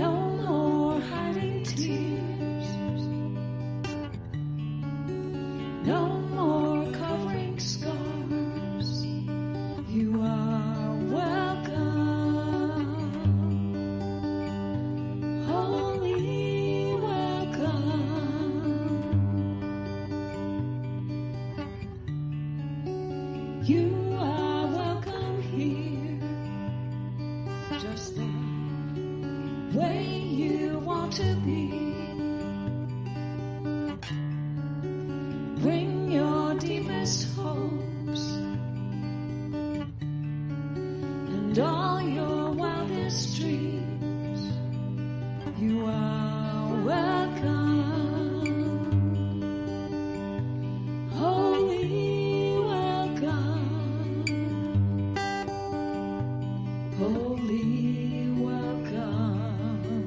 No more hiding tears. No more covering scars. You are welcome. Holy welcome. You are welcome here. Just the way you want to be. Bring your deepest hopes and all your wildest dreams. You are welcome. Holy welcome. Holy welcome.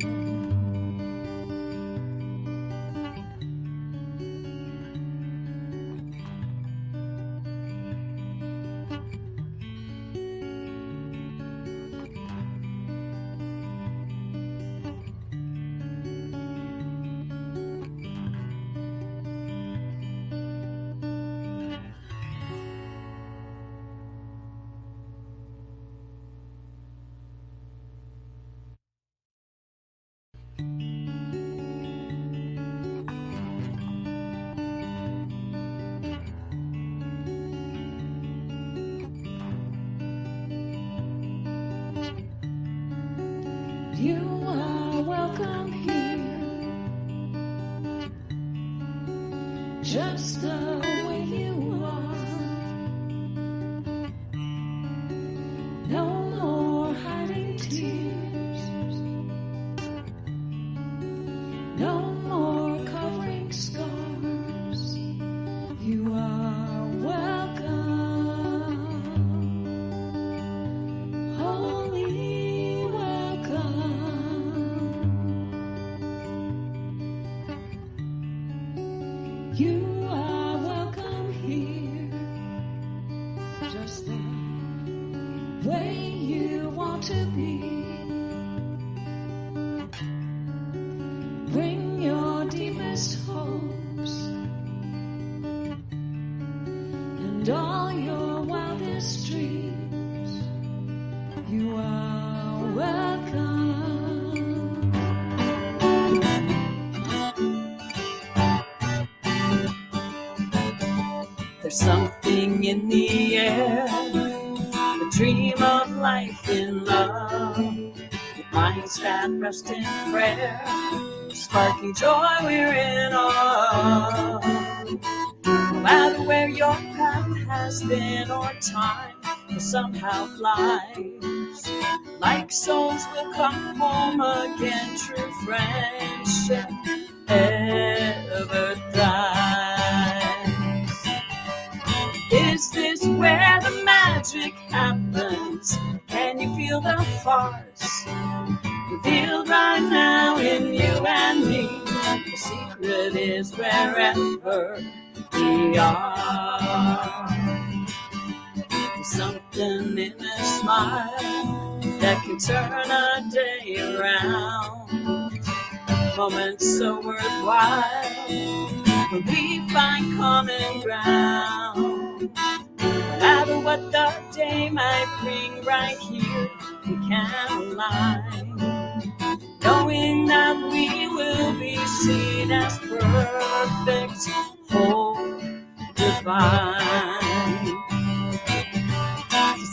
You are welcome here. Just the way you are. No more hiding tears. No more covering scars. You are welcome. Holy welcome. You are welcome here. Just the way you want to be. Bring your deepest hopes and all your wildest dreams. You are welcome. There's something in the air, the dream of life in love, with minds that rest in prayer, sparking joy we're in awe. No matter where your path has been or time will somehow flies, like souls will come home again. True friendship ever thrives. Is this where the magic happens? Can you feel the farce revealed right now in you and me? The secret is wherever we are. There's something in a smile that can turn a day around. Moments so worthwhile when we find common ground. No matter what the day might bring, right here we can align, knowing that we will be seen as perfect, whole, divine.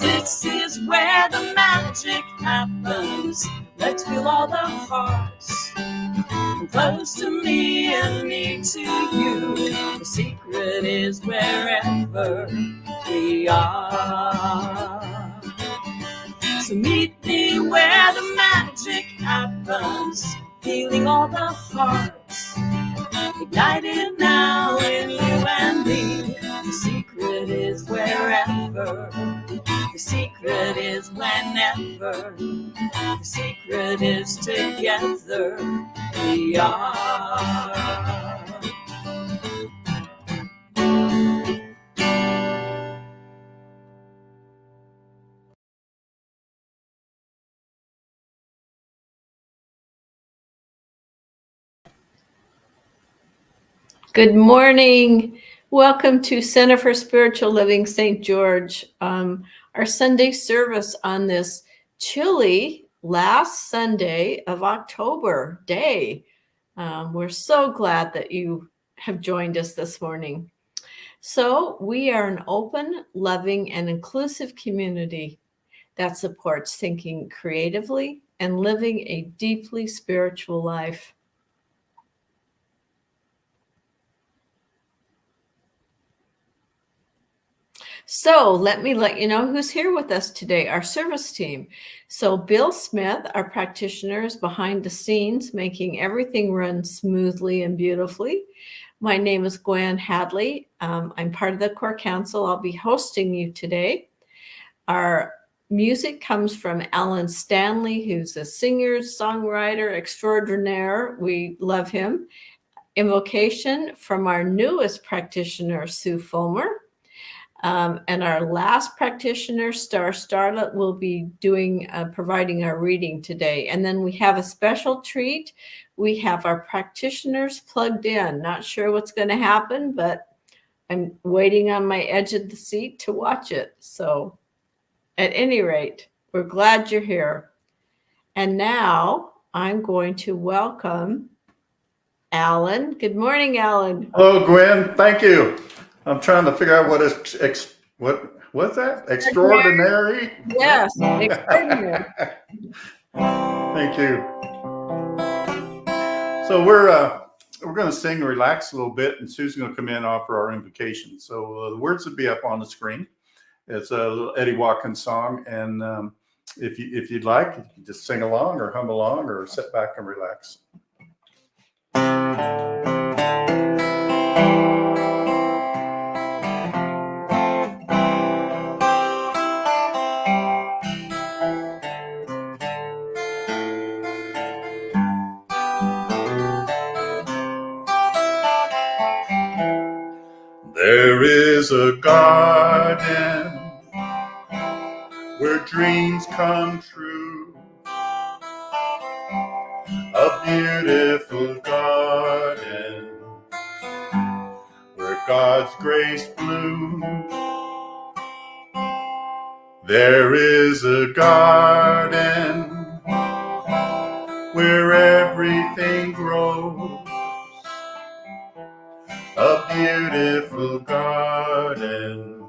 This is where the magic happens. Let's feel all the hearts, close to me and me to you. The secret is wherever we are. So meet me where the magic happens, feeling all the hearts ignited now in you and me. The secret is wherever. The secret is whenever. The secret is together we are. Good morning. Welcome to Center for Spiritual Living, St. George. Our Sunday service on this chilly last Sunday of October day. We're so glad that you have joined us this morning. So we are an open, loving, and inclusive community that supports thinking creatively and living a deeply spiritual life. So let me let you know who's here with us today, our service team. So Bill Smith, our practitioner, is behind the scenes, making everything run smoothly and beautifully. My name is Gwen Hadley. I'm part of the core council. I'll be hosting you today. Our music comes from Alan Stanley, who's a singer, songwriter extraordinaire. We love him. Invocation from our newest practitioner, Sue Fulmer. And our last practitioner, Starlet, will be providing our reading today. And then we have a special treat. We have our practitioners plugged in. Not sure what's going to happen, but I'm waiting on my edge of the seat to watch it. So at any rate, we're glad you're here. And now I'm going to welcome Alan. Good morning, Alan. Hello, Gwen. Thank you. I'm trying to figure out what is what's that? Extraordinary? Yes, extraordinary. Thank you. So we're going to sing and relax a little bit, and Sue's going to come in and offer our invocation. So the words will be up on the screen. It's a little Eddie Watkins song, and if you'd like, you can just sing along or hum along or sit back and relax. There is a garden where dreams come true, a beautiful garden where God's grace blooms. There is a garden where everything grows, a beautiful garden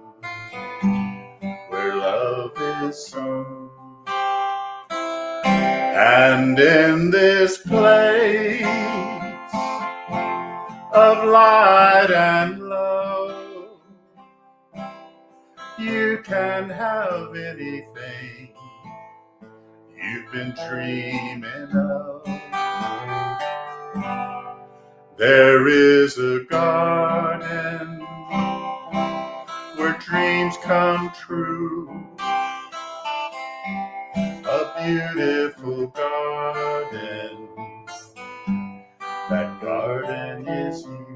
where love is sown. And in this place of light and love, you can have anything you've been dreaming of. There is a garden where dreams come true, a beautiful garden. That garden is you.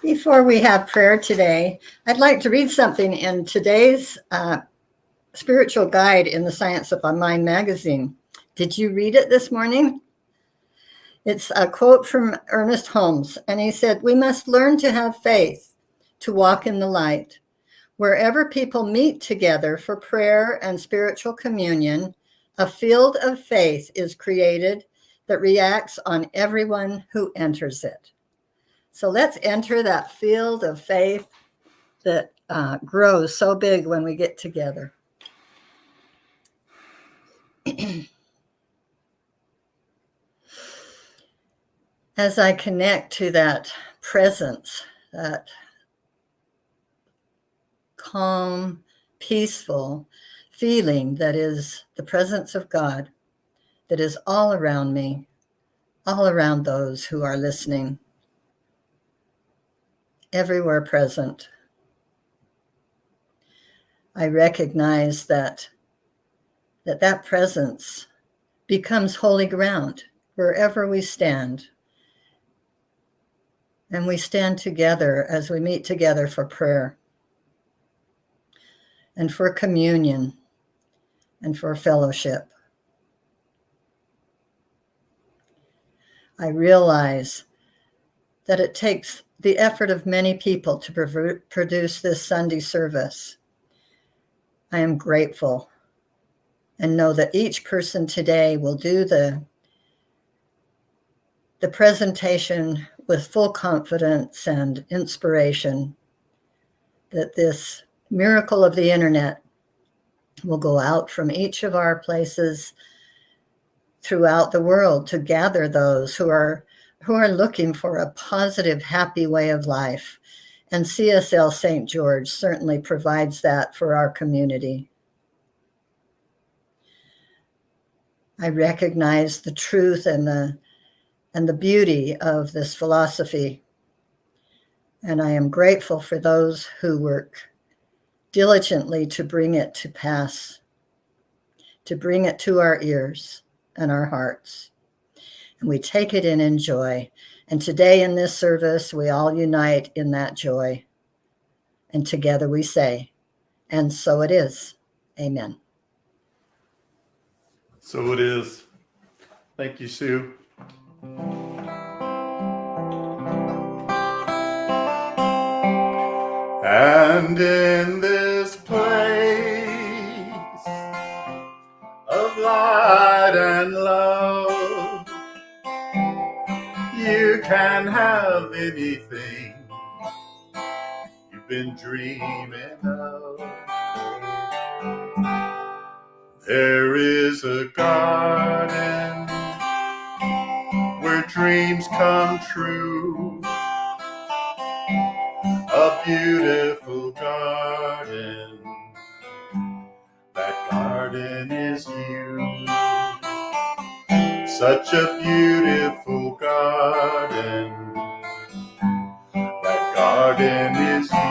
Before we have prayer today, I'd like to read something in today's spiritual guide in the Science of Our Mind magazine. Did you read it this morning? It's a quote from Ernest Holmes, and he said, "We must learn to have faith, to walk in the light. Wherever people meet together for prayer and spiritual communion, a field of faith is created that reacts on everyone who enters it." So let's enter that field of faith that grows so big when we get together. As I connect to that presence, that calm, peaceful feeling that is the presence of God, that is all around me, all around those who are listening, everywhere present, I recognize that presence becomes holy ground wherever we stand. And we stand together as we meet together for prayer and for communion and for fellowship. I realize that it takes the effort of many people to produce this Sunday service. I am grateful and know that each person today will do the presentation with full confidence and inspiration that this miracle of the internet will go out from each of our places throughout the world to gather those who are looking for a positive, happy way of life. And CSL St. George certainly provides that for our community. I recognize the truth and the beauty of this philosophy. And I am grateful for those who work diligently to bring it to pass, to bring it to our ears and our hearts. And we take it in joy. And today in this service, we all unite in that joy. And together we say, and so it is. Amen. So it is. Thank you, Sue. And in this place of light and love, you can have anything you've been dreaming of. There is a garden where dreams come true, a beautiful garden. That garden is you. Such a beautiful garden. That garden is you.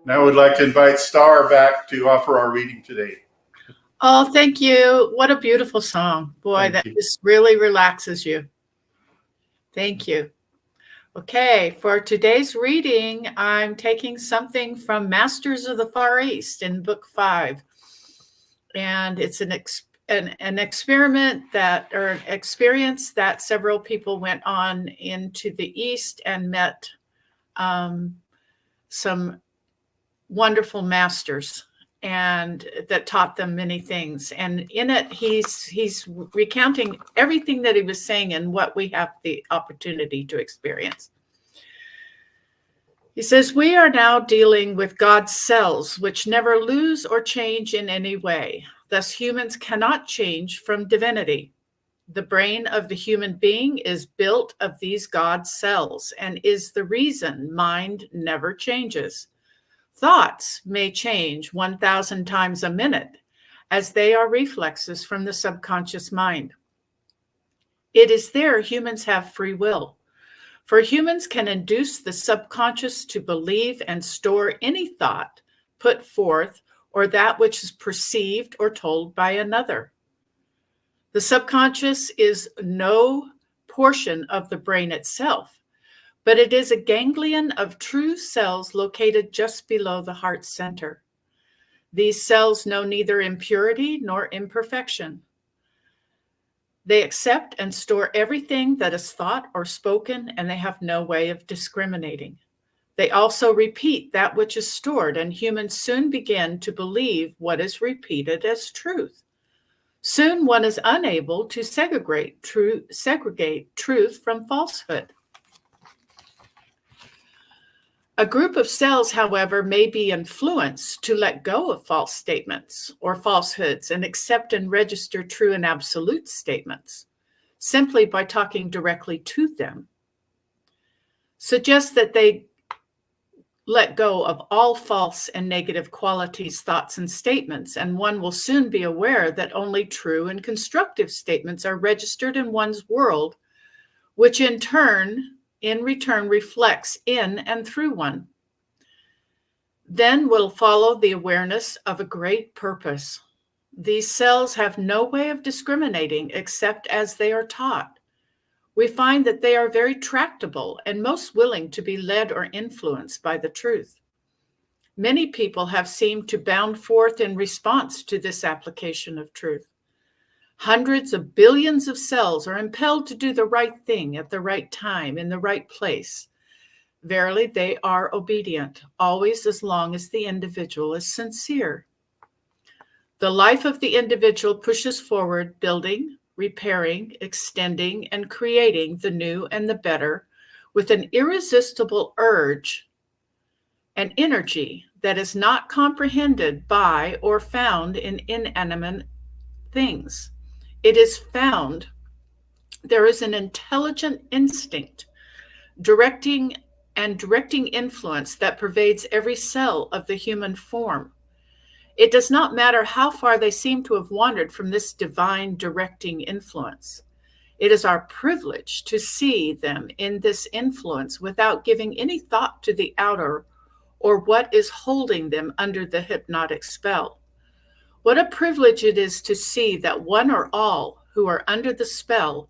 Now we'd like to invite Star back to offer our reading today. Oh, thank you. What a beautiful song. Boy, that just really relaxes you. Thank you. Okay, for today's reading, I'm taking something from Masters of the Far East in Book 5. And it's an experiment or an experience that several people went on into the East and met some wonderful masters and that taught them many things. And in it, he's recounting everything that he was saying and what we have the opportunity to experience. He says, we are now dealing with God's cells, which never lose or change in any way. Thus, humans cannot change from divinity. The brain of the human being is built of these God cells and is the reason mind never changes. Thoughts may change 1,000 times a minute, as they are reflexes from the subconscious mind. It is there humans have free will, for humans can induce the subconscious to believe and store any thought put forth or that which is perceived or told by another. The subconscious is no portion of the brain itself, but it is a ganglion of true cells located just below the heart center. These cells know neither impurity nor imperfection. They accept and store everything that is thought or spoken, and they have no way of discriminating. They also repeat that which is stored, and humans soon begin to believe what is repeated as truth. Soon one is unable to segregate truth from falsehood. A group of cells, however, may be influenced to let go of false statements or falsehoods and accept and register true and absolute statements simply by talking directly to them. Suggest that they let go of all false and negative qualities, thoughts, and statements, and one will soon be aware that only true and constructive statements are registered in one's world, which in return reflects in and through one. Then will follow the awareness of a great purpose. These cells have no way of discriminating except as they are taught. We find that they are very tractable and most willing to be led or influenced by the truth. Many people have seemed to bound forth in response to this application of truth. Hundreds of billions of cells are impelled to do the right thing at the right time in the right place. Verily, they are obedient, always as long as the individual is sincere. The life of the individual pushes forward, building, repairing, extending, and creating the new and the better with an irresistible urge and energy that is not comprehended by or found in inanimate things. It is found, there is an intelligent instinct, directing influence that pervades every cell of the human form. It does not matter how far they seem to have wandered from this divine directing influence. It is our privilege to see them in this influence without giving any thought to the outer or what is holding them under the hypnotic spell. What a privilege it is to see that one or all who are under the spell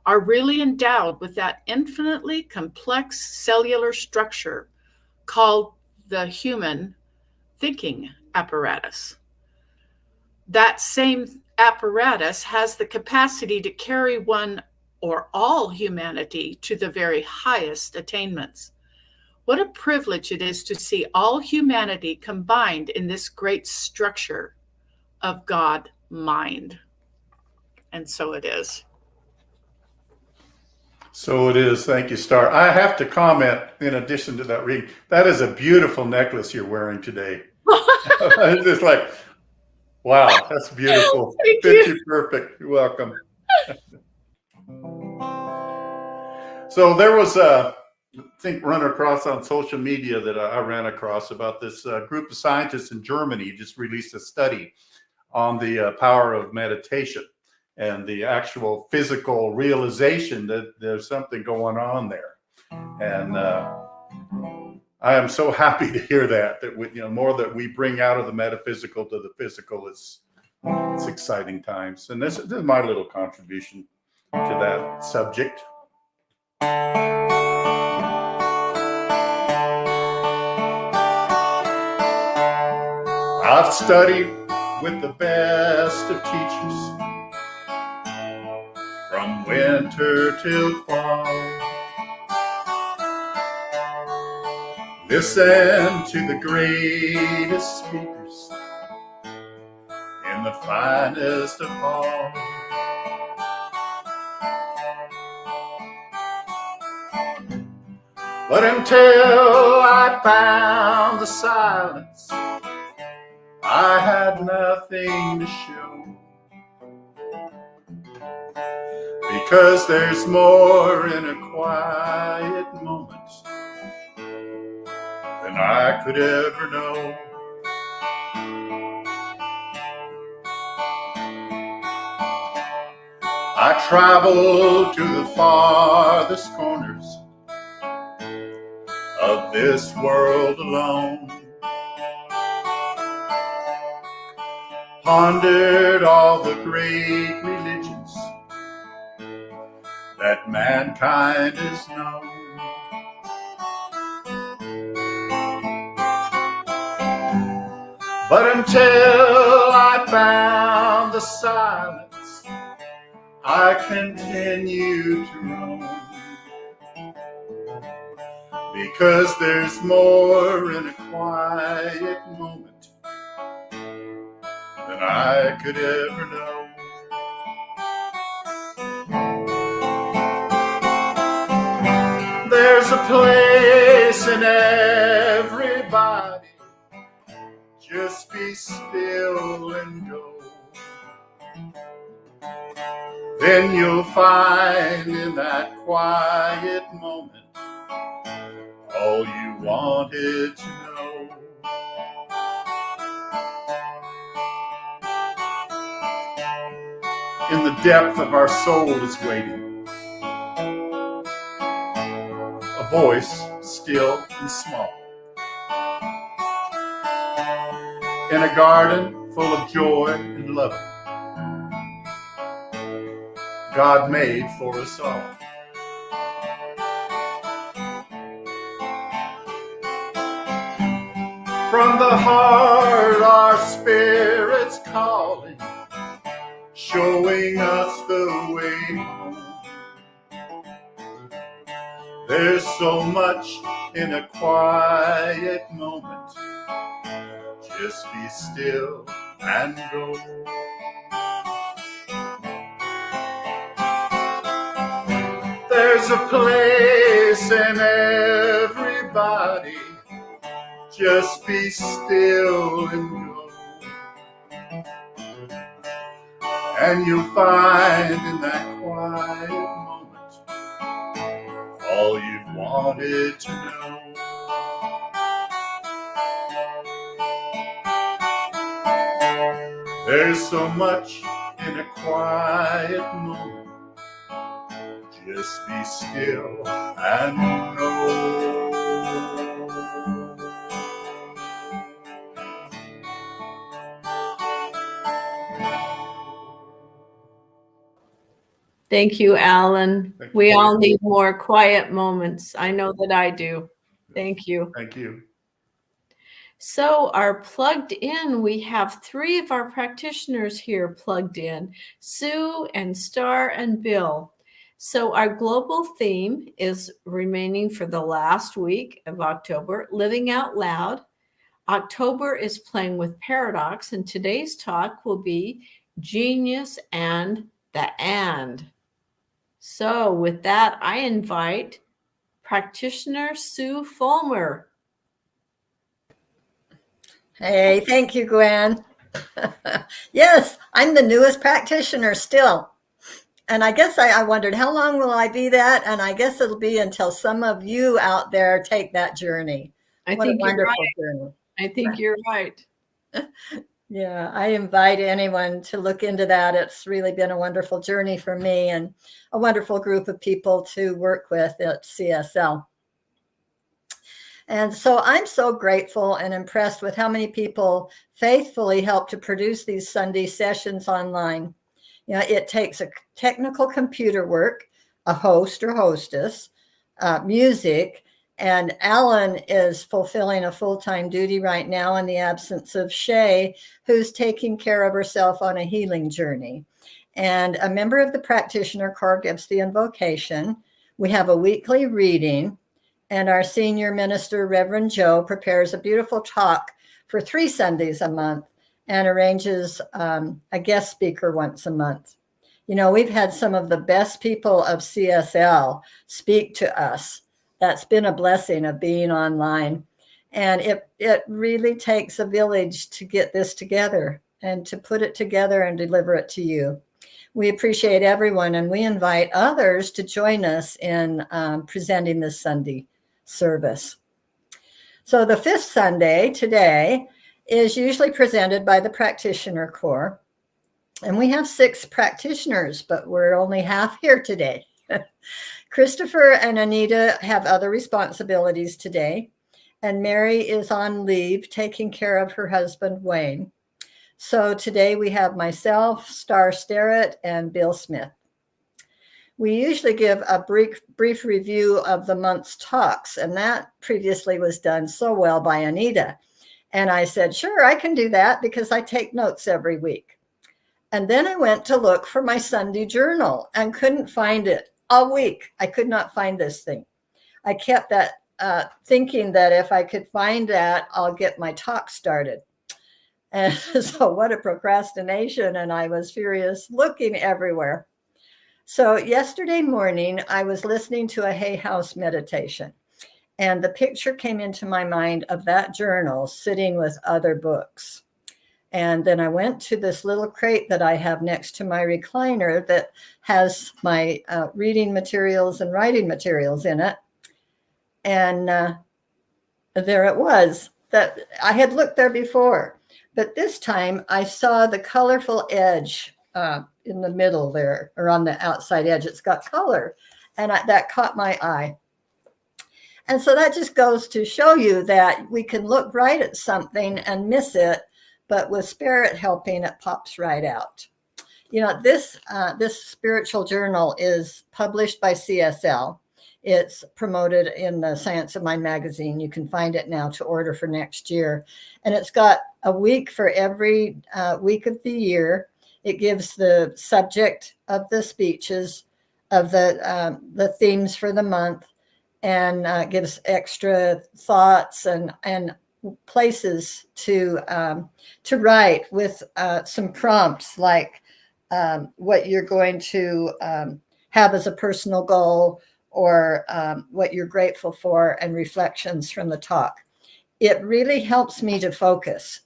are really endowed with that infinitely complex cellular structure called the human thinking apparatus. That same apparatus has the capacity to carry one or all humanity to the very highest attainments. What a privilege it is to see all humanity combined in this great structure of God mind. And so it is. So it is. Thank you, Star. I have to comment, in addition to that reading, that is a beautiful necklace you're wearing today. It's just like, wow, that's beautiful. Thank Fits you. you perfect. You're welcome. So there was a thing run across on social media that I ran across about this group of scientists in Germany just released a study on the power of meditation and the actual physical realization that there's something going on there. And I am so happy to hear that we, more that we bring out of the metaphysical to the physical. It's exciting times. And this is my little contribution to that subject. I've studied with the best of teachers from winter till fall. Listen to the greatest speakers in the finest of all. But until I found the silence, I had nothing to show. Because there's more in a quiet moment than I could ever know. I traveled to the farthest corners of this world alone, pondered all the great religions that mankind has known. But until I found the silence, I continue to roam. Because there's more in a quiet moment than I could ever know. There's a place in everybody. Just be still and go. Then you'll find in that quiet moment all you wanted to know. In the depth of our soul is waiting a voice still and small. In a garden full of joy and love, God made for us all. From the heart, our spirit's calling, showing us the way home. There's so much in a quiet moment. Just be still and go. There's a place in everybody. Just be still and go. And you'll find in that quiet moment all you've wanted to know. There's so much in a quiet moment. Just be still and know. Thank you, Alan. Thank you. We all need more quiet moments. I know that I do. Thank you. Thank you. So our plugged in, we have 3 of our practitioners here plugged in, Sue and Star and Bill. So our global theme is remaining for the last week of October, Living Out Loud. October is playing with paradox, and today's talk will be genius and the and. So with that, I invite practitioner Sue Fulmer. Hey, thank you, Gwen. Yes, I'm the newest practitioner still. And I guess I wondered, how long will I be that? And I guess it'll be until some of you out there take that journey. What a wonderful journey. I think you're right. Yeah, I invite anyone to look into that. It's really been a wonderful journey for me and a wonderful group of people to work with at CSL. And so I'm so grateful and impressed with how many people faithfully help to produce these Sunday sessions online. You know, it takes a technical computer work, a host or hostess, music, and Alan is fulfilling a full-time duty right now in the absence of Shay, who's taking care of herself on a healing journey. And a member of the practitioner corps gives the invocation. We have a weekly reading, and our senior minister, Reverend Joe, prepares a beautiful talk for 3 Sundays a month and arranges a guest speaker once a month. You know, we've had some of the best people of CSL speak to us. That's been a blessing of being online. And it really takes a village to get this together and to put it together and deliver it to you. We appreciate everyone, and we invite others to join us in presenting this Sunday service. So the 5th Sunday today is usually presented by the practitioner corps. And we have 6 practitioners, but we're only half here today. Christopher and Anita have other responsibilities today, and Mary is on leave taking care of her husband, Wayne. So today we have myself, Star Sterrett, and Bill Smith. We usually give a brief review of the month's talks, and that previously was done so well by Anita. And I said, sure, I can do that because I take notes every week. And then I went to look for my Sunday journal and couldn't find it all week. I could not find this thing. I kept that thinking that if I could find that, I'll get my talk started. And so what a procrastination. And I was furious looking everywhere. So yesterday morning, I was listening to a Hay House meditation. And the picture came into my mind of that journal sitting with other books. And then I went to this little crate that I have next to my recliner that has my reading materials and writing materials in it. And there it was. That I had looked there before, but this time I saw the colorful edge in the middle there, or on the outside edge. It's got color, and that caught my eye. And so that just goes to show you that we can look right at something and miss it, but with Spirit helping, it pops right out. You know, this spiritual journal is published by CSL. It's promoted in the Science of Mind magazine. You can find it now to order for next year. And it's got a week for every week of the year. It gives the subject of the speeches, of the themes for the month, and gives extra thoughts and places to write with some prompts, like what you're going to have as a personal goal, or what you're grateful for, and reflections from the talk. It really helps me to focus.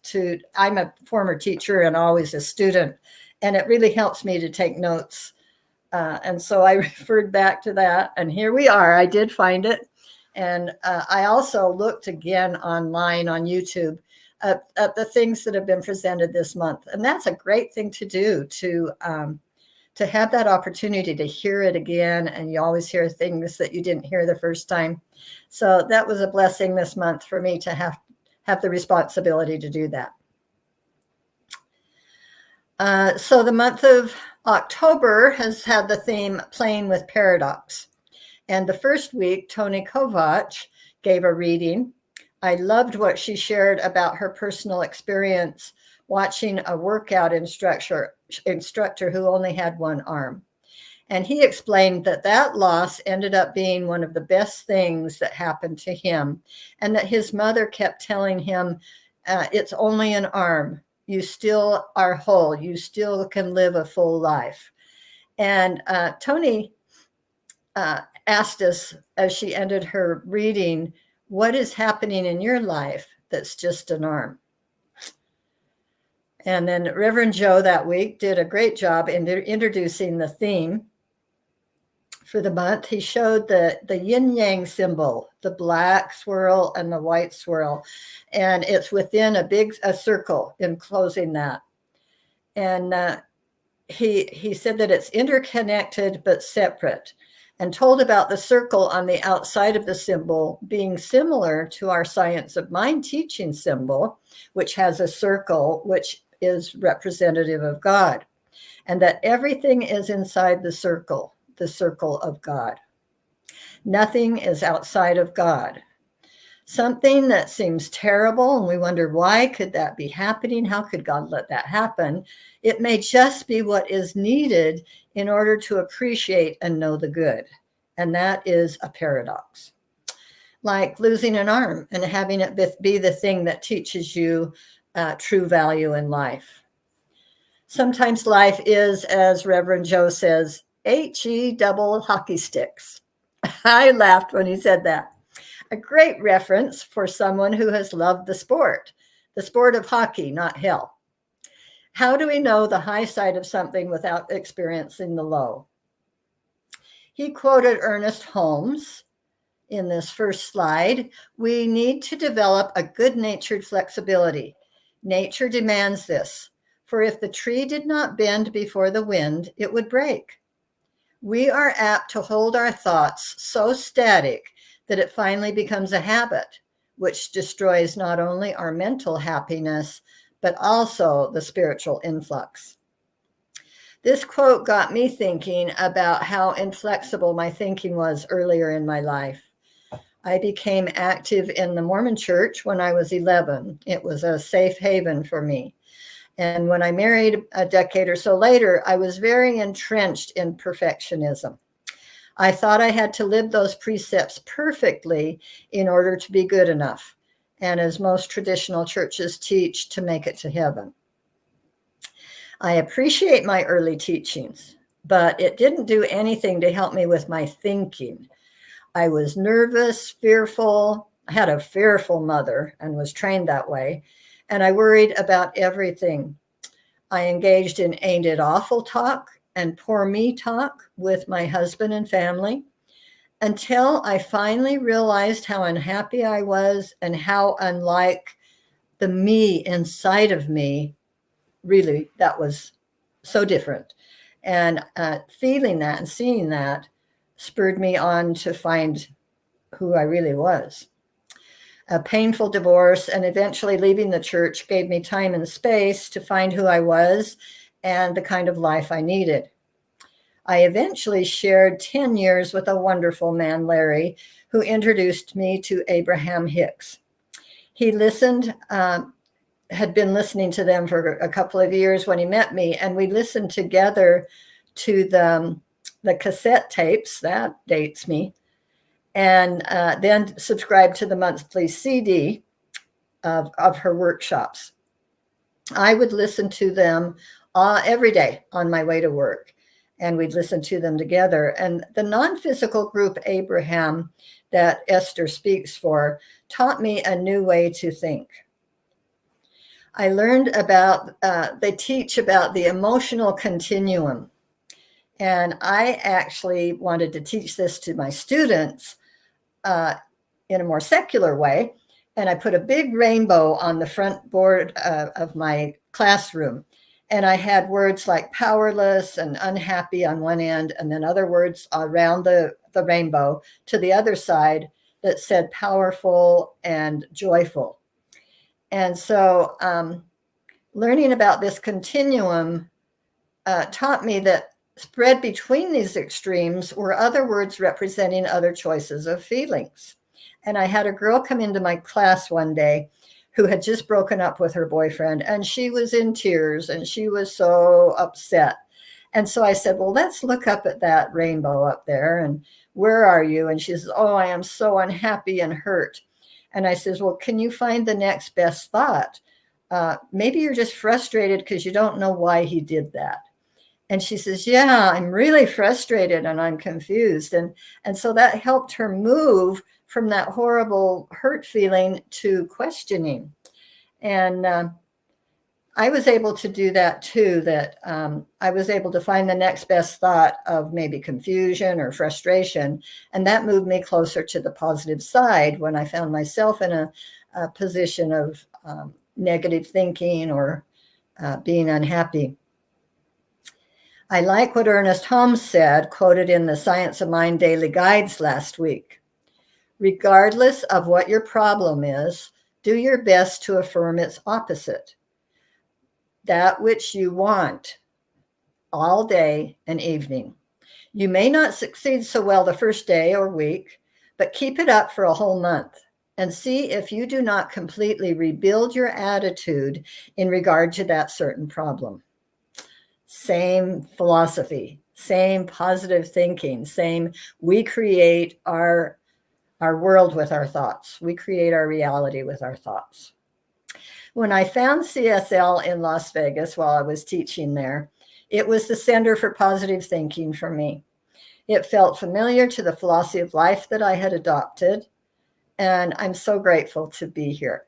I'm a former teacher and always a student, and it really helps me to take notes. And so I referred back to that, and here we are. I did find it. And I also looked again online on YouTube at the things that have been presented this month. And that's a great thing to do, to have that opportunity to hear it again. And you always hear things that you didn't hear the first time. So that was a blessing this month for me to have the responsibility to do that. So the month of October has had the theme Playing with Paradox. And the first week, Toni Kovacs gave a reading. I loved what she shared about her personal experience watching a workout instructor who only had one arm. And he explained that loss ended up being one of the best things that happened to him, and that his mother kept telling him, it's only an arm. You still are whole. You still can live a full life. And Toni asked us, as she ended her reading, what is happening in your life that's just an arm? And then Reverend Joe that week did a great job in introducing the theme for the month. He showed the yin-yang symbol, the black swirl and the white swirl, and it's within a circle enclosing that. And he said that it's interconnected but separate, and told about the circle on the outside of the symbol being similar to our Science of Mind teaching symbol, which has a circle which is representative of God, and that everything is inside the circle of God. Nothing is outside of God. Something that seems terrible, and we wonder, why could that be happening? How could God let that happen? It may just be what is needed in order to appreciate and know the good. And that is a paradox. Like losing an arm and having it be the thing that teaches you true value in life. Sometimes life is, as Reverend Joe says, HE double hockey sticks. I laughed when he said that. A great reference for someone who has loved the sport of hockey, not hell. How do we know the high side of something without experiencing the low? He quoted Ernest Holmes in this first slide. We need to develop a good-natured flexibility. Nature demands this, for if the tree did not bend before the wind, it would break. We are apt to hold our thoughts so static that it finally becomes a habit, which destroys not only our mental happiness, but also the spiritual influx. This quote got me thinking about how inflexible my thinking was earlier in my life. I became active in the Mormon Church when I was 11. It was a safe haven for me. And when I married a decade or so later, I was very entrenched in perfectionism. I thought I had to live those precepts perfectly in order to be good enough, and as most traditional churches teach, to make it to heaven. I appreciate my early teachings, but it didn't do anything to help me with my thinking. I was nervous, fearful. I had a fearful mother and was trained that way, and I worried about everything. I engaged in ain't it awful talk and poor me talk with my husband and family, until I finally realized how unhappy I was and how unlike the me inside of me, really, that was so different. And feeling that and seeing that spurred me on to find who I really was. A painful divorce and eventually leaving the church gave me time and space to find who I was and the kind of life I needed. I eventually shared 10 years with a wonderful man, Larry, who introduced me to Abraham Hicks. He listened, had been listening to them for a couple of years when he met me, and we listened together to the cassette tapes. That dates me. And then subscribed to the monthly CD of her workshops. I would listen to them every day on my way to work, and we'd listen to them together. And the non-physical group Abraham that Esther speaks for taught me a new way to think. I learned about, they teach about the emotional continuum. And I actually wanted to teach this to my students in a more secular way. And I put a big rainbow on the front board of my classroom. And I had words like powerless and unhappy on one end, and then other words around the rainbow to the other side that said powerful and joyful. And so learning about this continuum taught me that spread between these extremes were other words representing other choices of feelings. And I had a girl come into my class one day who had just broken up with her boyfriend, and she was in tears and she was so upset. And so I said, well, let's look up at that rainbow up there. And where are you? And she says, oh, I am so unhappy and hurt. And I says, well, can you find the next best thought? Maybe you're just frustrated because you don't know why he did that. And she says, yeah, I'm really frustrated and I'm confused. And so that helped her move from that horrible hurt feeling to questioning. And I was able to do that too, that I was able to find the next best thought of maybe confusion or frustration. And that moved me closer to the positive side when I found myself in a position of negative thinking or being unhappy. I like what Ernest Holmes said, quoted in the Science of Mind Daily Guides last week. Regardless of what your problem is, do your best to affirm its opposite. That which you want all day and evening. You may not succeed so well the first day or week, but keep it up for a whole month and see if you do not completely rebuild your attitude in regard to that certain problem. Same philosophy, same positive thinking, same we create our world with our thoughts. We create our reality with our thoughts. When I found CSL in Las Vegas while I was teaching there, it was the Center for Positive Thinking for me. It felt familiar to the philosophy of life that I had adopted, and I'm so grateful to be here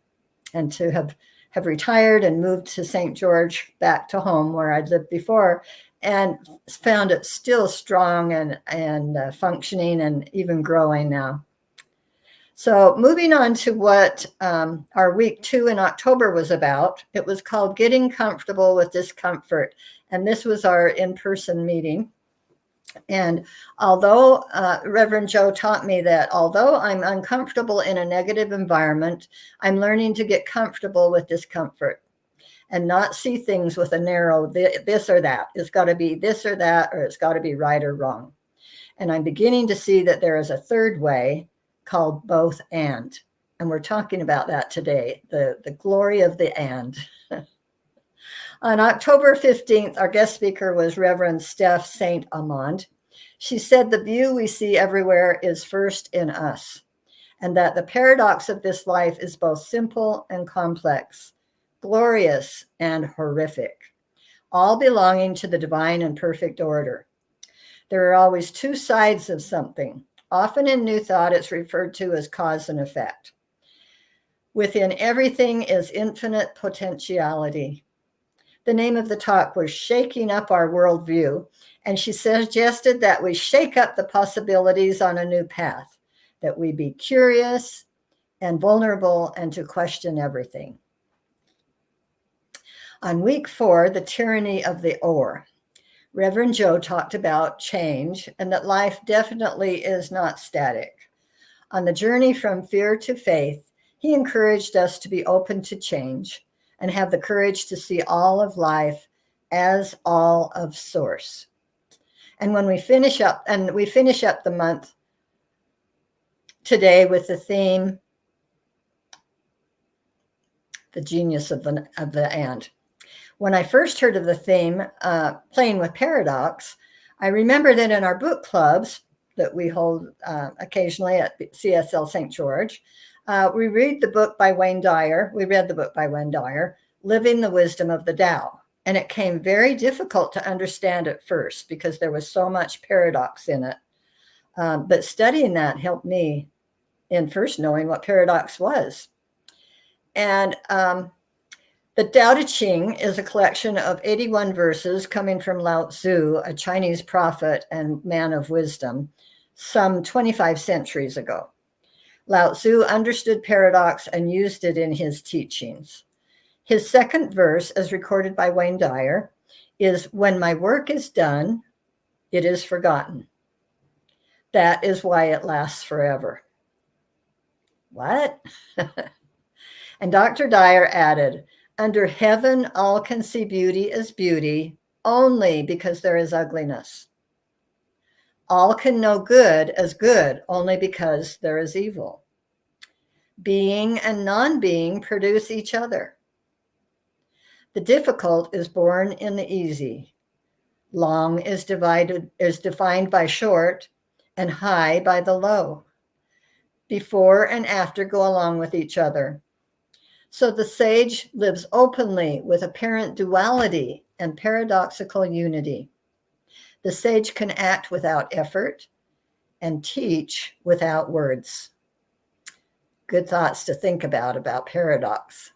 and to have retired and moved to St. George, back to home where I'd lived before, and found it still strong and functioning and even growing now. So moving on to what our week 2 in October was about, it was called Getting Comfortable with Discomfort. And this was our in-person meeting. And although Reverend Joe taught me that although I'm uncomfortable in a negative environment, I'm learning to get comfortable with discomfort and not see things with a narrow this or that. It's got to be this or that, or it's got to be right or wrong. And I'm beginning to see that there is a third way called both and. And we're talking about that today, the glory of the and. On October 15th, our guest speaker was Reverend Steph St. Amand. She said the view we see everywhere is first in us, and that the paradox of this life is both simple and complex, glorious and horrific, all belonging to the divine and perfect order. There are always two sides of something. Often in New Thought, it's referred to as cause and effect. Within everything is infinite potentiality. The name of the talk was Shaking Up Our Worldview, and she suggested that we shake up the possibilities on a new path, that we be curious and vulnerable and to question everything. On week 4, the tyranny of the or, Reverend Joe talked about change and that life definitely is not static. On the journey from fear to faith, he encouraged us to be open to change and have the courage to see all of life as all of source. And when we finish up the month today with the theme, the genius of the ant. When I first heard of the theme, playing with paradox, I remember that in our book clubs that we hold occasionally at CSL St. George, we read the book by Wayne Dyer. We read the book by Wayne Dyer, Living the Wisdom of the Tao. And it came very difficult to understand at first because there was so much paradox in it. But studying that helped me in first knowing what paradox was. And the Tao Te Ching is a collection of 81 verses coming from Lao Tzu, a Chinese prophet and man of wisdom, some 25 centuries ago. Lao Tzu understood paradox and used it in his teachings. His second verse, as recorded by Wayne Dyer, is, "When my work is done, it is forgotten. That is why it lasts forever." What? And Dr. Dyer added, "Under heaven, all can see beauty as beauty only because there is ugliness. All can know good as good only because there is evil. Being and non-being produce each other. The difficult is born in the easy. Long is defined by short, and high by the low. Before and after go along with each other. So the sage lives openly with apparent duality and paradoxical unity. The sage can act without effort and teach without words." Good thoughts to think about paradox.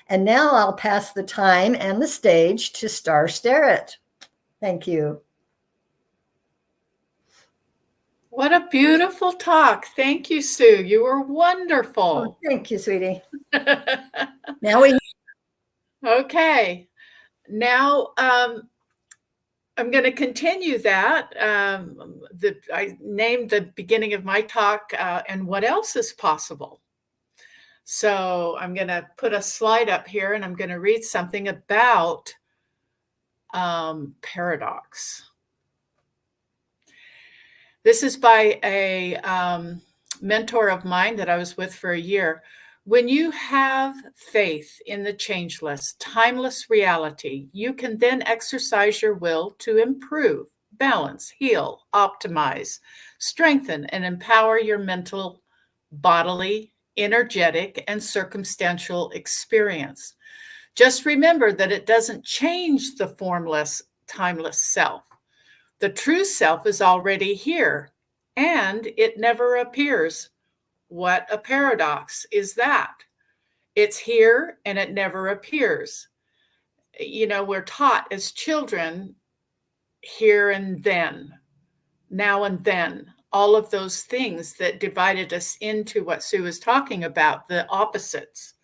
And now I'll pass the time and the stage to Star Starrett. Thank you. What a beautiful talk. Thank you, Sue. You were wonderful. Oh, thank you, sweetie. Now we. Okay. Now I'm going to continue that. I named the beginning of my talk, and what else is possible. So I'm going to put a slide up here, and I'm going to read something about paradox. This is by a mentor of mine that I was with for a year. When you have faith in the changeless, timeless reality, you can then exercise your will to improve, balance, heal, optimize, strengthen, and empower your mental, bodily, energetic, and circumstantial experience. Just remember that it doesn't change the formless, timeless self. The true self is already here, and it never appears. What a paradox is that? It's here and it never appears. You know, we're taught as children here and then, now and then, all of those things that divided us into what Sue was talking about, the opposites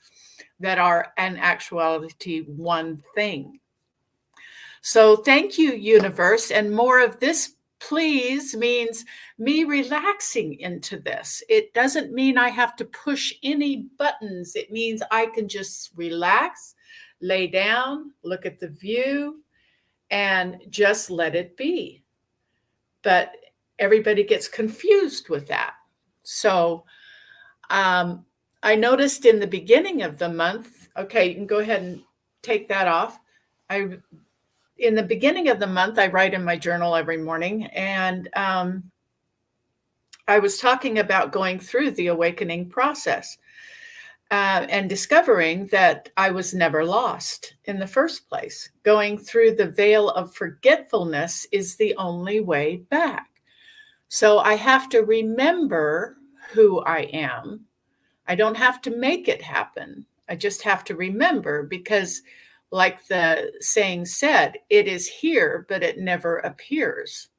that are in actuality one thing. So thank you, universe. And more of this, please, means me relaxing into this. It doesn't mean I have to push any buttons. It means I can just relax, lay down, look at the view, and just let it be. But everybody gets confused with that. So I noticed in the beginning of the month, okay, you can go ahead and take that off. In the beginning of the month, I write in my journal every morning, and I was talking about going through the awakening process and discovering that I was never lost in the first place. Going through the veil of forgetfulness is the only way back. So I have to remember who I am. I don't have to make it happen. I just have to remember, because like the saying said, it is here, but it never appears.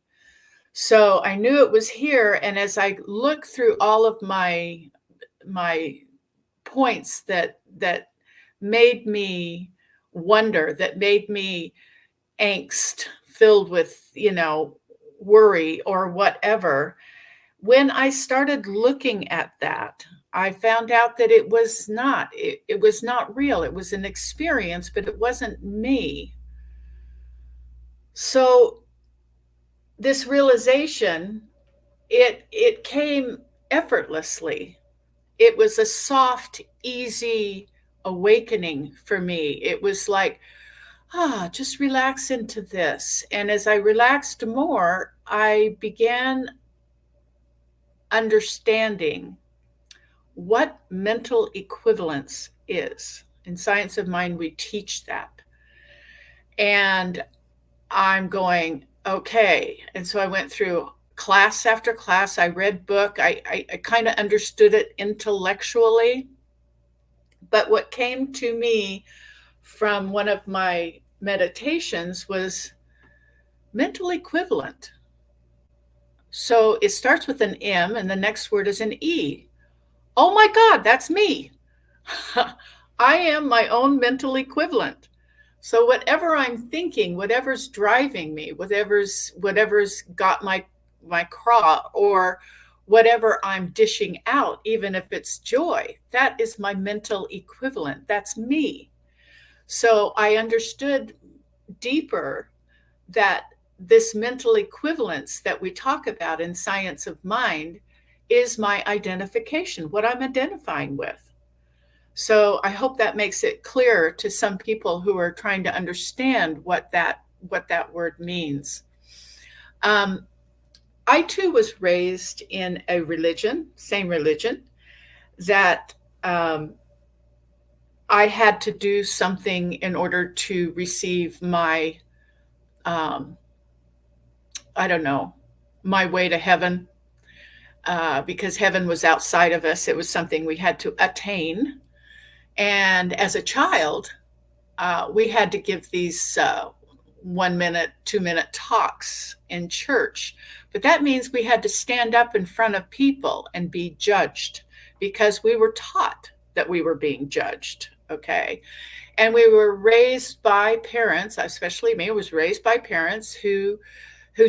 So I knew it was here. And as I look through all of my points that made me wonder, that made me angst, filled with, worry or whatever, when I started looking at that, I found out that it was not real. It was an experience, but it wasn't me. So this realization, it came effortlessly. It was a soft, easy awakening for me. It was like, just relax into this. And as I relaxed more, I began understanding what mental equivalence is. In Science of Mind, we teach that. And I'm going, okay. And so I went through class after class. I read book. I kind of understood it intellectually. But what came to me from one of my meditations was mental equivalent. So it starts with an M and the next word is an E. Oh my God, that's me. I am my own mental equivalent. So whatever I'm thinking, whatever's driving me, whatever's got my craw, or whatever I'm dishing out, even if it's joy, that is my mental equivalent. That's me. So I understood deeper that this mental equivalence that we talk about in Science of Mind is my identification, what I'm identifying with. So I hope that makes it clear to some people who are trying to understand what that word means. I too was raised in a religion, same religion, that I had to do something in order to receive my, I don't know, my way to heaven, because heaven was outside of us. It was something we had to attain. And as a child, we had to give these 1 minute, 2 minute talks in church. But that means we had to stand up in front of people and be judged because we were taught that we were being judged. Okay. And we were raised by parents, especially me, was raised by parents who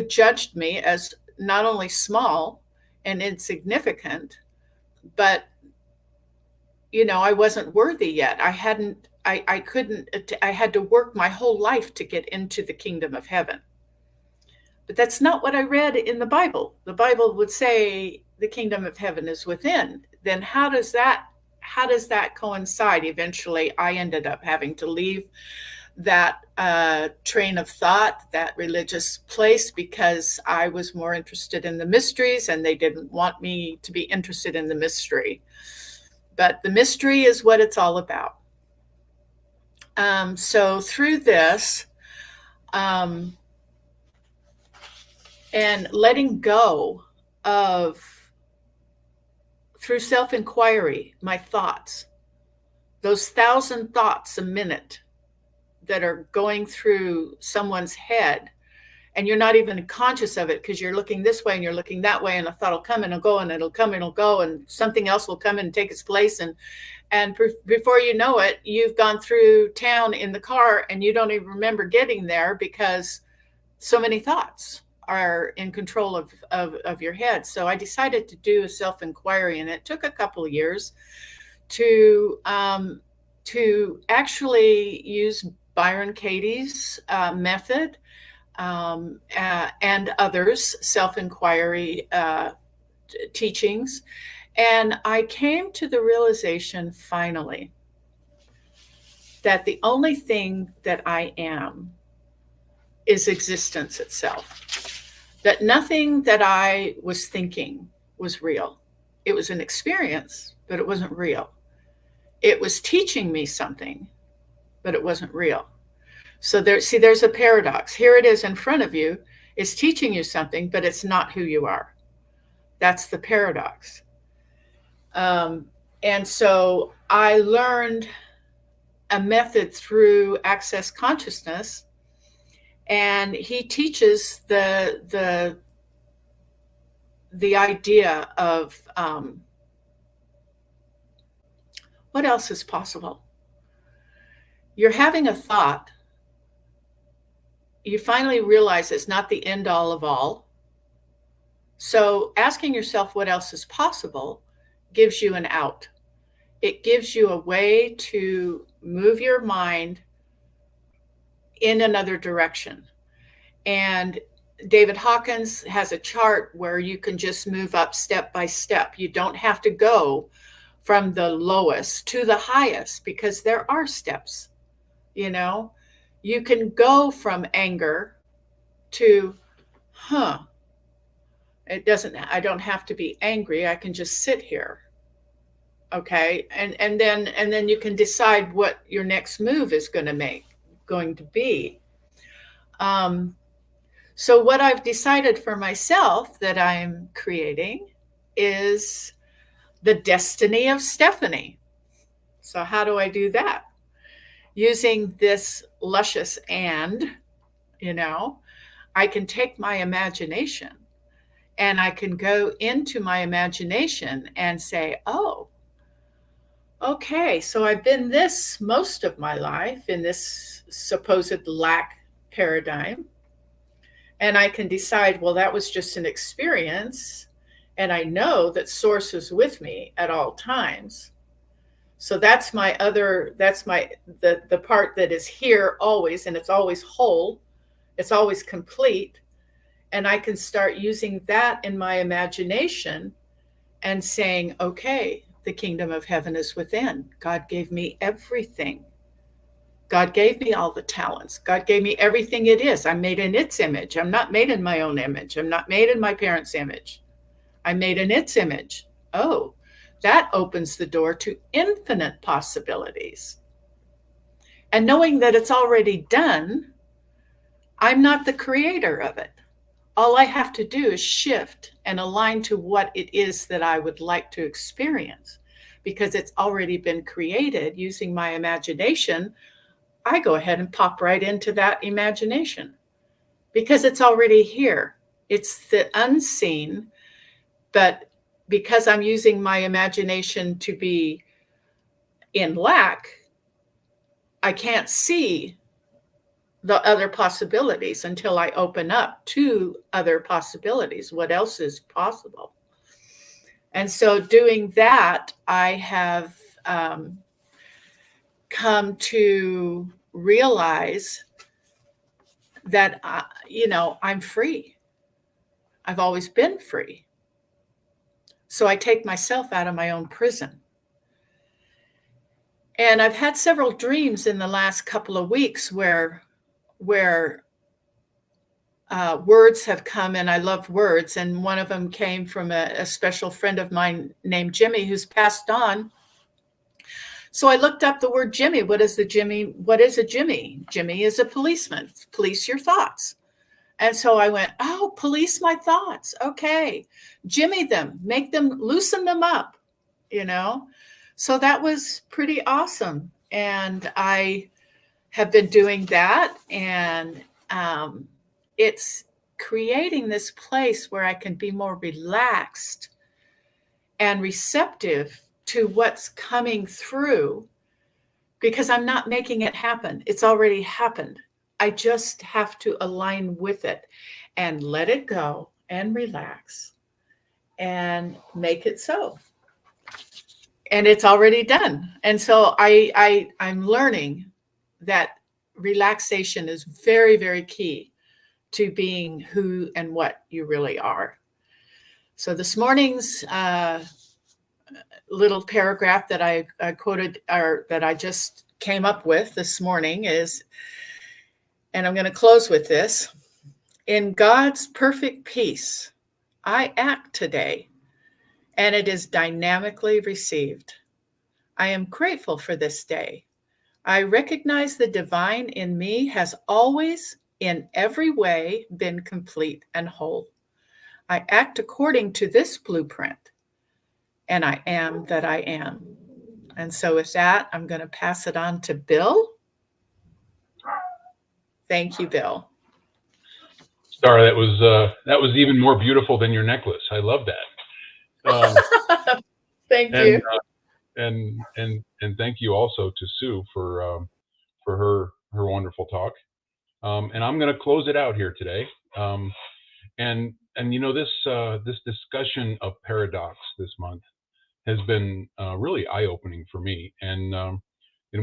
judged me as not only small and insignificant, but I wasn't worthy yet. I had to work my whole life to get into the kingdom of heaven. But that's not what I read in the Bible. The Bible would say the kingdom of heaven is within. Then how does that coincide? Eventually, I ended up having to leave that train of thought, that religious place, because I was more interested in the mysteries and they didn't want me to be interested in the mystery. But the mystery is what it's all about. So through this, and letting go of, through self-inquiry, my thoughts, those 1,000 thoughts a minute that are going through someone's head, and you're not even conscious of it because you're looking this way and you're looking that way, and a thought will come and it'll go, and it'll come and it'll go, and something else will come and take its place, and before you know it, you've gone through town in the car and you don't even remember getting there because so many thoughts are in control of your head. So I decided to do a self-inquiry, and it took a couple of years to actually use Byron Katie's method, and others' self-inquiry teachings. And I came to the realization finally that the only thing that I am is existence itself. That nothing that I was thinking was real. It was an experience, but it wasn't real. It was teaching me something, but it wasn't real. So there's a paradox. Here it is in front of you. It's teaching you something, but it's not who you are. That's the paradox. And so I learned a method through Access Consciousness, and he teaches the idea of what else is possible. You're having a thought. You finally realize it's not the end all of all. So asking yourself what else is possible gives you an out. It gives you a way to move your mind in another direction. And David Hawkins has a chart where you can just move up step by step. You don't have to go from the lowest to the highest, because there are steps. You know, you can go from anger to, I don't have to be angry. I can just sit here. Okay. And then you can decide what your next move is going to be. So what I've decided for myself that I'm creating is the destiny of Stephanie. So how do I do that? Using this luscious I can take my imagination and I can go into my imagination and say, oh, okay, so I've been this most of my life in this supposed lack paradigm. And I can decide, well, that was just an experience. And I know that Source is with me at all times. So that's the part that is here always, and it's always whole. It's always complete. And I can start using that in my imagination and saying, okay, the kingdom of heaven is within. God gave me everything. God gave me all the talents. God gave me everything it is. I'm made in its image. I'm not made in my own image. I'm not made in my parents' image. I'm made in its image. Oh, that opens the door to infinite possibilities. And knowing that it's already done, I'm not the creator of it. All I have to do is shift and align to what it is that I would like to experience. Because it's already been created using my imagination, I go ahead and pop right into that imagination because it's already here. It's the unseen, but because I'm using my imagination to be in lack, I can't see the other possibilities until I open up to other possibilities. What else is possible? And so doing that, I have come to realize that, I'm free. I've always been free. So I take myself out of my own prison. And I've had several dreams in the last couple of weeks where words have come, and I love words. And one of them came from a special friend of mine named Jimmy, who's passed on. So I looked up the word Jimmy. What is a Jimmy? Jimmy is a policeman. Police your thoughts. And so I went, oh, police my thoughts. Okay. Jimmy them, loosen them up, So that was pretty awesome. And I have been doing that. And it's creating this place where I can be more relaxed and receptive to what's coming through, because I'm not making it happen. It's already happened. I just have to align with it and let it go and relax and make it so. And it's already done. And so I'm learning that relaxation is very, very key to being who and what you really are. So this morning's little paragraph that I quoted, or that I just came up with this morning is, and I'm going to close with this: in God's perfect peace, I act today, and it is dynamically received. I am grateful for this day. I recognize the divine in me has always, in every way, been complete and whole. I act according to this blueprint, and I am that I am. And so with that, I'm going to pass it on to Bill. Thank you, Bill. Star, that was even more beautiful than your necklace. I love that. Thank you. And thank you also to Sue for her wonderful talk. And I'm going to close it out here today. And this discussion of paradox this month has been really eye-opening for me. And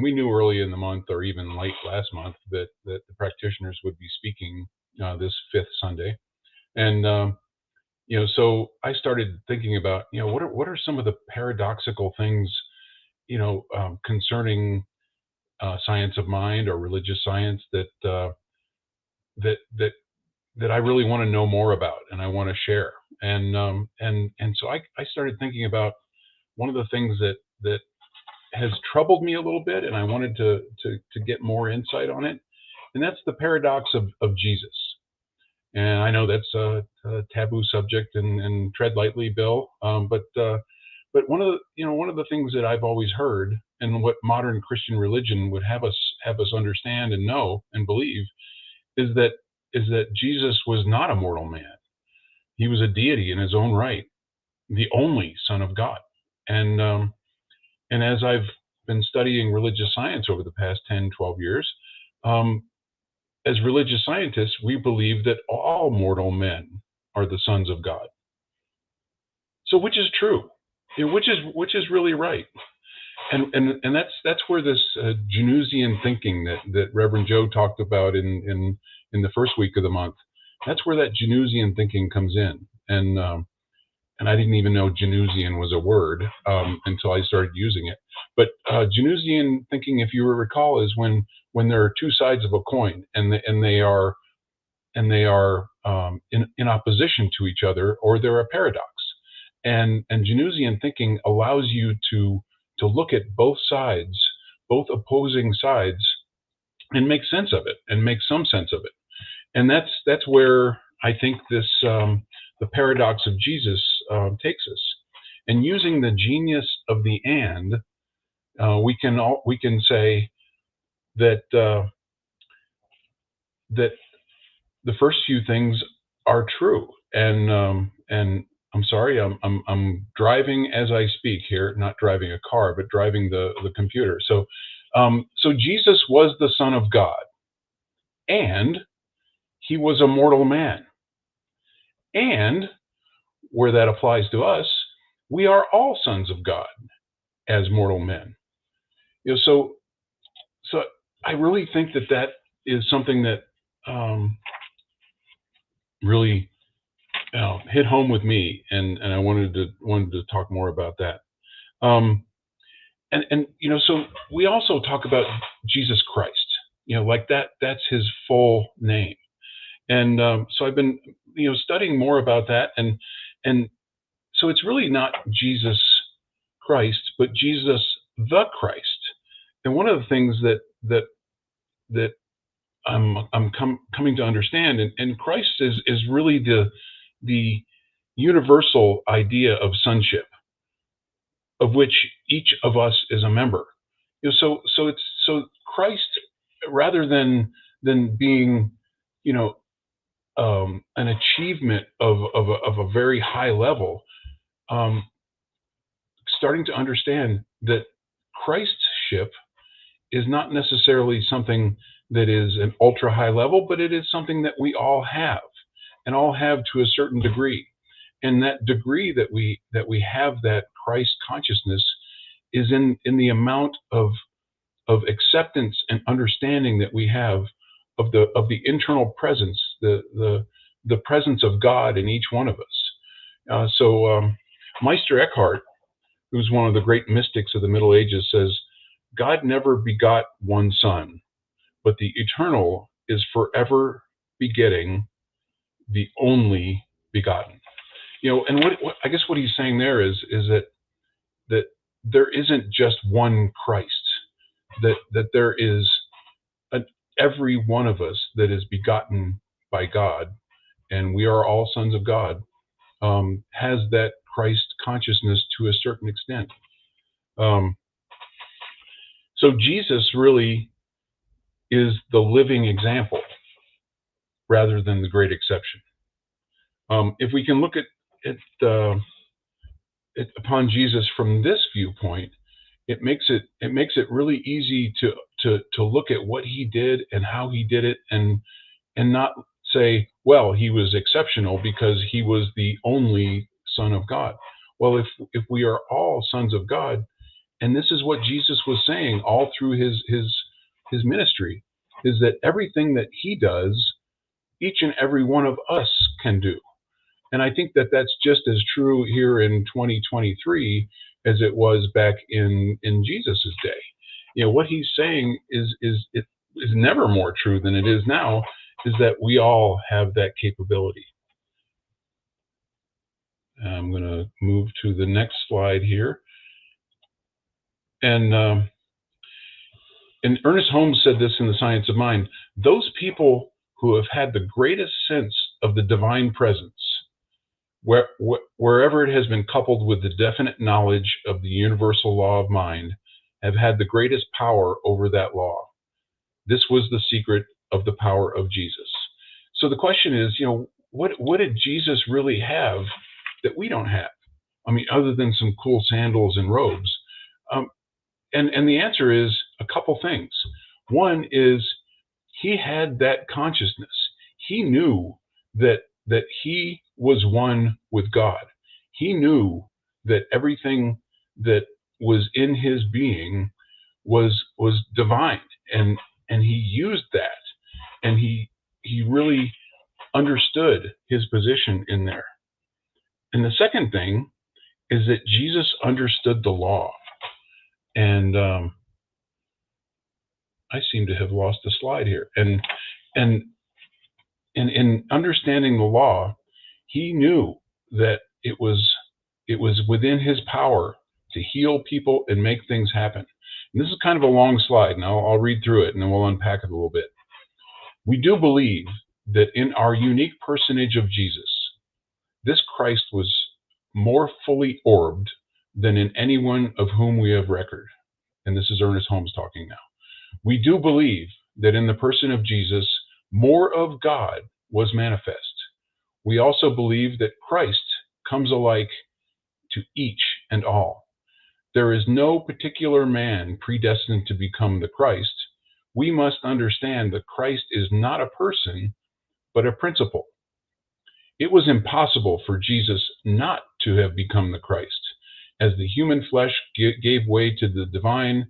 we knew early in the month, or even late last month, that the practitioners would be speaking this 5th Sunday. And so I started thinking about, what are some of the paradoxical things, concerning science of mind or religious science that that that I really want to know more about and I want to share. And so I started thinking about one of the things that has troubled me a little bit, and I wanted to get more insight on it, and that's the paradox of Jesus. And I know that's a taboo subject, and tread lightly, Bill. But one of the things that I've always heard, and what modern Christian religion would have us understand and know and believe, is that Jesus was not a mortal man. He was a deity in his own right, the only Son of God. And as I've been studying religious science over the past 10, 12 years, as religious scientists, we believe that all mortal men are the sons of God. So which is true? Which is really right? And that's where this Januszian thinking that Reverend Joe talked about in the first week of the month, that's where that Januszian thinking comes in. And I didn't even know Januszian was a word until I started using it. But Januszian thinking, if you recall, is when there are two sides of a coin and they are in opposition to each other, or they're a paradox. And Januszian thinking allows you to look at both sides, both opposing sides, and make sense of it, and make some sense of it. And that's where I think this the paradox of Jesus takes us. And using the genius of the and, we can say that that the first few things are true. And I'm sorry, I'm driving as I speak here, not driving a car, but driving the computer. So Jesus was the Son of God, and he was a mortal man. And where that applies to us, we are all sons of God as mortal men. So I really think that is something that really hit home with me, and I wanted to talk more about that. And so we also talk about Jesus Christ, like that's his full name. And so I've been studying more about that, and so it's really not Jesus Christ, but Jesus the Christ. And one of the things that I'm coming to understand, and Christ is really the universal idea of sonship, of which each of us is a member. So Christ, rather than being an achievement of a very high level, starting to understand that Christship is not necessarily something that is an ultra high level, but it is something that we all have, and all have to a certain degree. And that degree that we have that Christ consciousness is in the amount of acceptance and understanding that we have of the internal presence, the presence of God in each one of us. So Meister Eckhart, who's one of the great mystics of the Middle Ages, says, God never begot one son, but the eternal is forever begetting the only begotten. And what I guess what he's saying there is that there isn't just one Christ, that there is every one of us that is begotten by God, and we are all sons of God, has that Christ consciousness to a certain extent. So Jesus really is the living example rather than the great exception. If we can look at upon Jesus from this viewpoint, it makes it really easy to look at what he did and how he did it, and not say, well, he was exceptional because he was the only Son of God. Well, if we are all sons of God, and this is what Jesus was saying all through his ministry, is that everything that he does each and every one of us can do. And I think that that's just as true here in 2023 as it was back in Jesus's day. You know, what he's saying is never more true than it is now, is that we all have that capability. I'm going to move to the next slide here. And Ernest Holmes said this in The Science of Mind: those people who have had the greatest sense of the divine presence, wherever it has been coupled with the definite knowledge of the universal law of mind, have had the greatest power over that law. This was the secret of the power of Jesus. So the question is, you know, what did Jesus really have that we don't have? I mean, other than some cool sandals and robes. And the answer is a couple things. One is he had that consciousness. He knew that he was one with God. He knew that everything that was in his being was divine, and he used that, and he really understood his position in there. And the second thing is that Jesus understood the law. And I seem to have lost the slide here. And in understanding the law, he knew that it was within his power to heal people and make things happen. And this is kind of a long slide, and I'll read through it, and then we'll unpack it a little bit. We do believe that in our unique personage of Jesus, this Christ was more fully orbed than in anyone of whom we have record. And this is Ernest Holmes talking now. We do believe that in the person of Jesus, more of God was manifest. We also believe that Christ comes alike to each and all. There is no particular man predestined to become the Christ. We must understand that Christ is not a person, but a principle. It was impossible for Jesus not to have become the Christ. As the human flesh gave way to the divine,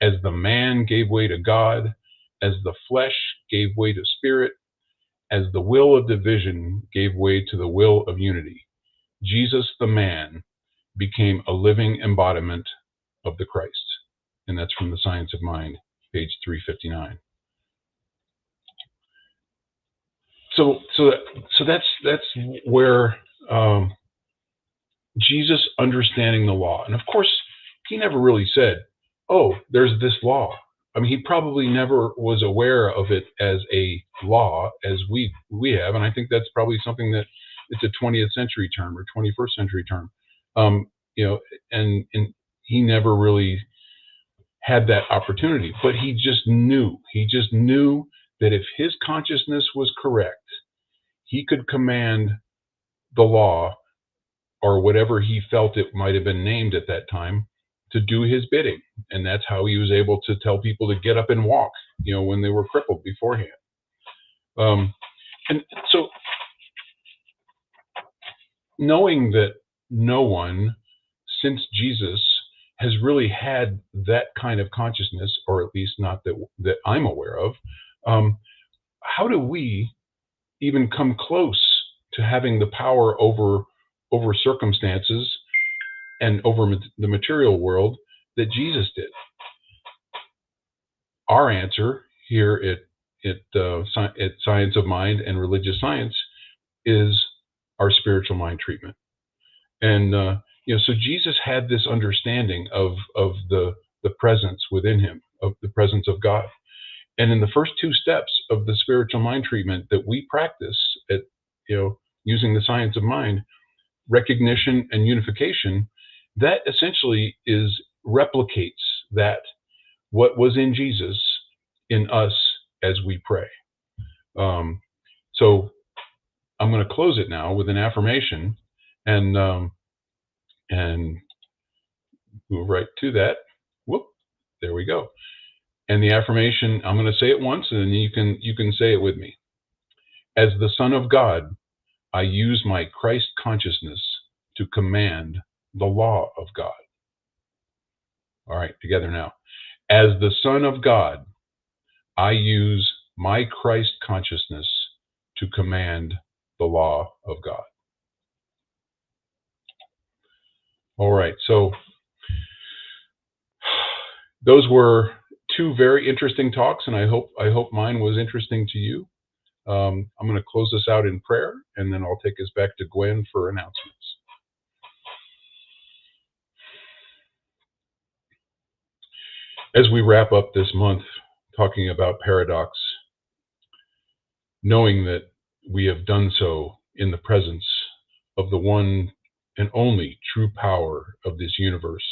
as the man gave way to God, as the flesh gave way to spirit, as the will of division gave way to the will of unity, Jesus the man became a living embodiment of the Christ. And that's from The Science of Mind, page 359. So that's where Jesus understanding the law. And of course, he never really said, oh, there's this law. I mean, he probably never was aware of it as a law as we have. And I think that's probably something that it's a 20th century term or 21st century term. You know, and he never really had that opportunity, but he just knew that if his consciousness was correct, he could command the law, or whatever he felt it might have been named at that time, to do his bidding. And that's how he was able to tell people to get up and walk, you know, when they were crippled beforehand. And so knowing that no one since Jesus has really had that kind of consciousness, or at least not that I'm aware of, how do we even come close to having the power over circumstances and over the material world that Jesus did? Our answer here at Science of Mind and Religious Science is our spiritual mind treatment. And you know, so Jesus had this understanding of the presence within him, of the presence of God. And in the first two steps of the spiritual mind treatment that we practice at, you know, using the Science of Mind, recognition and unification, that essentially replicates that what was in Jesus in us as we pray. So I'm going to close it now with an affirmation, and move right to that. Whoop, there we go. And the affirmation, I'm going to say it once, and then you can say it with me. As the Son of God, I use my Christ consciousness to command the law of God. All right, together now. As the Son of God, I use my Christ consciousness to command the law of God. All right, so those were two very interesting talks, and I hope mine was interesting to you. I'm going to close this out in prayer, and then I'll take us back to Gwen for announcements. As we wrap up this month talking about paradox, knowing that we have done so in the presence of the one and only true power of this universe,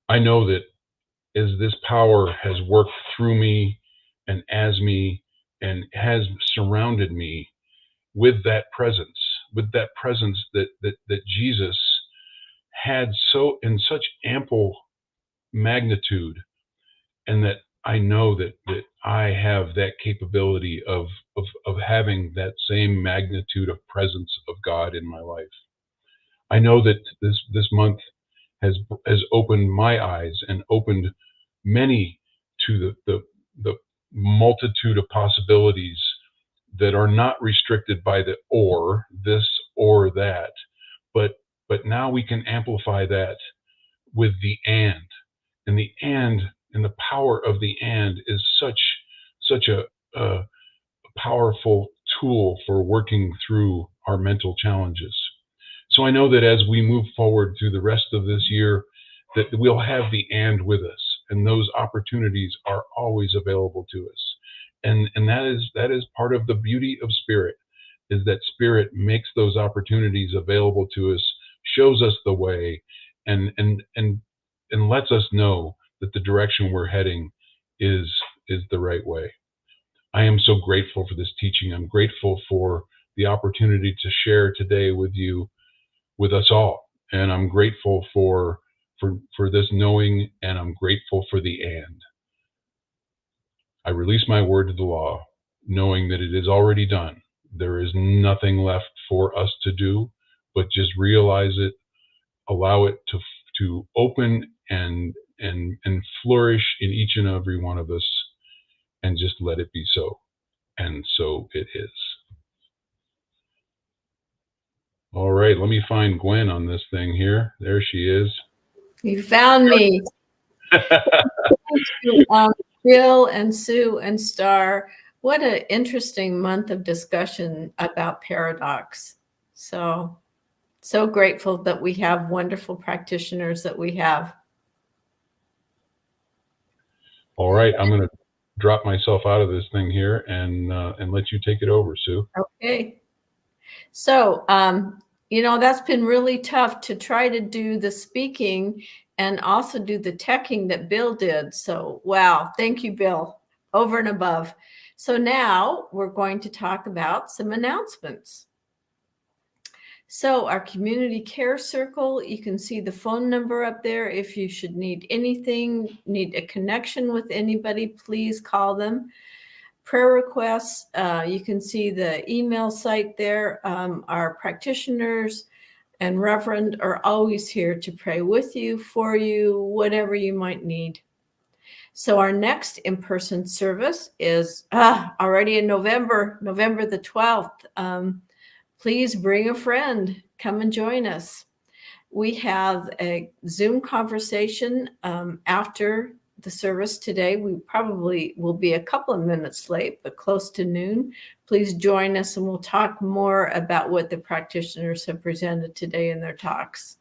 I know that as this power has worked through me and as me and has surrounded me with that presence that Jesus had so in such ample magnitude, and that I know that I have that capability of having that same magnitude of presence of God in my life. I know that this month has opened my eyes and opened many to the multitude of possibilities that are not restricted by the or this or that, but now we can amplify that with the and the power of the and is such a powerful tool for working through our mental challenges. So I know that as we move forward through the rest of this year, that we'll have the and with us, and those opportunities are always available to us. And that is part of the beauty of Spirit, is that Spirit makes those opportunities available to us, shows us the way, and lets us know that the direction we're heading is the right way. I am so grateful for this teaching. I'm grateful for the opportunity to share today with you, with us all. And I'm grateful for this knowing, and I'm grateful for the and. I release my word to the law, knowing that it is already done. There is nothing left for us to do, but just realize it, allow it to open and flourish in each and every one of us, and just let it be so. And so it is. All right, let me find Gwen on this thing here. There she is. You found me. Bill and Sue and Star, what an interesting month of discussion about paradox. So grateful that we have wonderful practitioners that we have. All right, I'm going to drop myself out of this thing here and let you take it over, Sue. Okay. So, that's been really tough to try to do the speaking and also do the teching that Bill did. So, wow. Thank you, Bill, over and above. So now we're going to talk about some announcements. So our community care circle, you can see the phone number up there. If you should need anything, need a connection with anybody, please call them. Prayer requests, you can see the email site there. Our practitioners and Reverend are always here to pray with you, for you, whatever you might need. So our next in-person service is already in November the 12th. Please bring a friend, come and join us. We have a Zoom conversation after the service today. We probably will be a couple of minutes late, but close to noon. Please join us and we'll talk more about what the practitioners have presented today in their talks.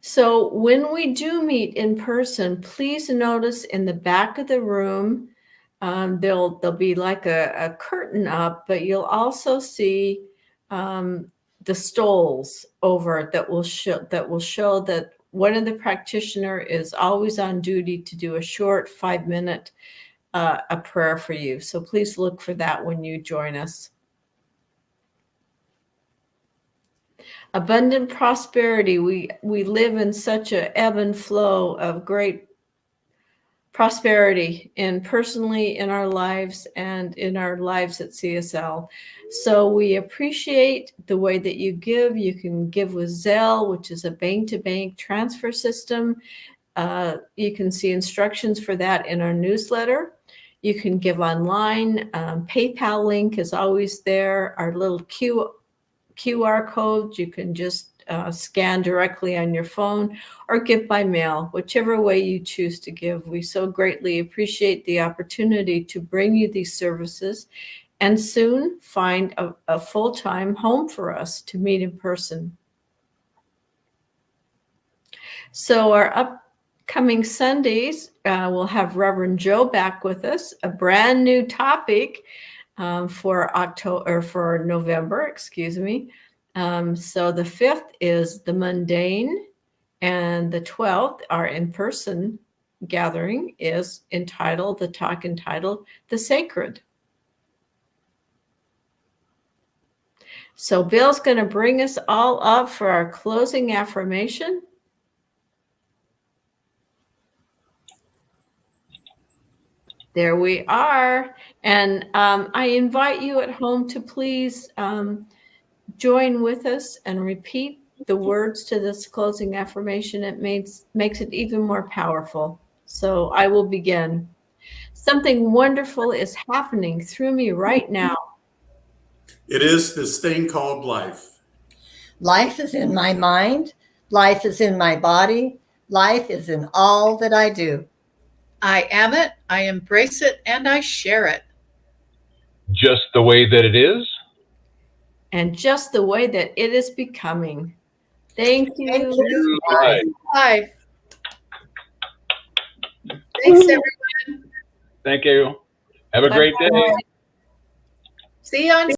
So when we do meet in person, please notice in the back of the room, there'll be like a curtain up, but you'll also see the stoles over that will show that one of the practitioner is always on duty to do a short 5-minute a prayer for you. So please look for that when you join us. Abundant prosperity. We live in such an ebb and flow of great prosperity, and personally in our lives and in our lives at CSL. So we appreciate the way that you give. You can give with Zelle, which is a bank-to-bank transfer system. You can see instructions for that in our newsletter. You can give online. PayPal link is always there. Our little QR code, you can just scan directly on your phone or give by mail, whichever way you choose to give. We so greatly appreciate the opportunity to bring you these services and soon find a full-time home for us to meet in person. So our upcoming Sundays, we'll have Reverend Joe back with us, a brand new topic for October, or for November, excuse me. So the 5th is the mundane, and the 12th, our in-person gathering, is entitled, the talk entitled, The Sacred. So Bill's going to bring us all up for our closing affirmation. There we are. And I invite you at home to please join with us and repeat the words to this closing affirmation. It makes it even more powerful. So I will begin. Something wonderful is happening through me right now. It is this thing called life. Life is in my mind. Life is in my body. Life is in all that I do. I am it, I embrace it, and I share it. Just the way that it is. And just the way that it is becoming. Thank you. Thank you. Bye. Bye. Thanks, everyone. Thank you. Have a great day. Bye-bye. See you on